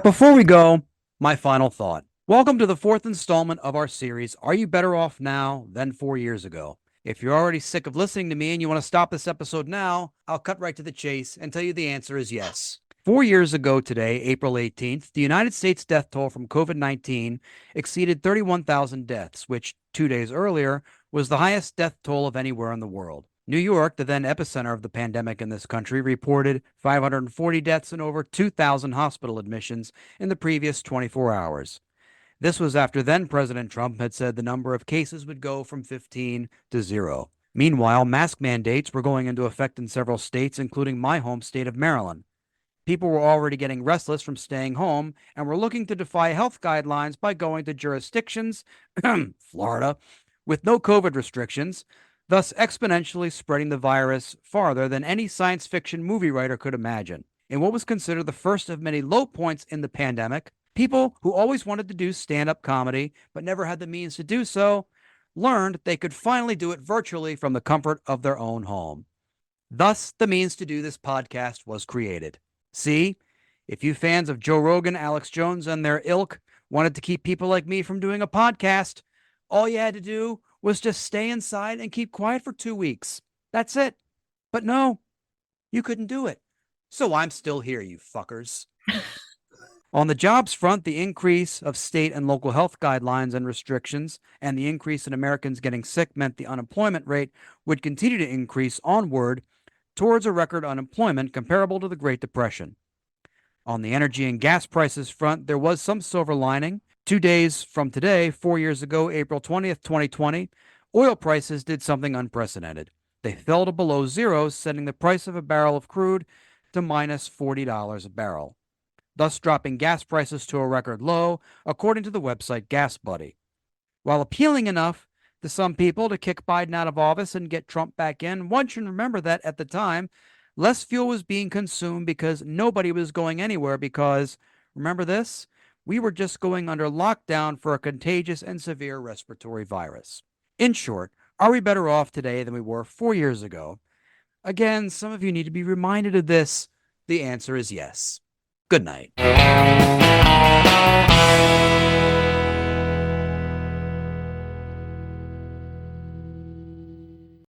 Before we go, my final thought. Welcome to the fourth installment of our series, Are You Better Off Now Than 4 Years Ago? If you're already sick of listening to me and you want to stop this episode now, I'll cut right to the chase and tell you the answer is yes. 4 years ago today, April 18th, the United States death toll from COVID-19 exceeded 31,000 deaths, which 2 days earlier was the highest death toll of anywhere in the world. New York, the then epicenter of the pandemic in this country, reported 540 deaths and over 2,000 hospital admissions in the previous 24 hours. This was after then President Trump had said the number of cases would go from 15 to 0. Meanwhile, mask mandates were going into effect in several states, including my home state of Maryland. People were already getting restless from staying home and were looking to defy health guidelines by going to jurisdictions, Florida, with no COVID restrictions, thus exponentially spreading the virus farther than any science fiction movie writer could imagine. In what was considered the first of many low points in the pandemic, people who always wanted to do stand-up comedy but never had the means to do so learned they could finally do it virtually from the comfort of their own home. Thus, the means to do this podcast was created. See, if you fans of Joe Rogan, Alex Jones, and their ilk wanted to keep people like me from doing a podcast, all you had to do was just stay inside and keep quiet for 2 weeks. That's it. But no, you couldn't do it. So I'm still here, you fuckers. On the jobs front, the increase of state and local health guidelines and restrictions and the increase in Americans getting sick meant the unemployment rate would continue to increase onward towards a record unemployment comparable to the Great Depression. On the energy and gas prices front, there was some silver lining. 2 days from today, 4 years ago, April 20th, 2020, oil prices did something unprecedented. They fell to below zero, sending the price of a barrel of crude to minus $40 a barrel, thus dropping gas prices to a record low, according to the website Gas Buddy. While appealing enough to some people to kick Biden out of office and get Trump back in, one should remember that at the time, less fuel was being consumed because nobody was going anywhere because, remember this? We were just going under lockdown for a contagious and severe respiratory virus. In short, are we better off today than we were 4 years ago? Again, some of you need to be reminded of this. The answer is yes. Good night.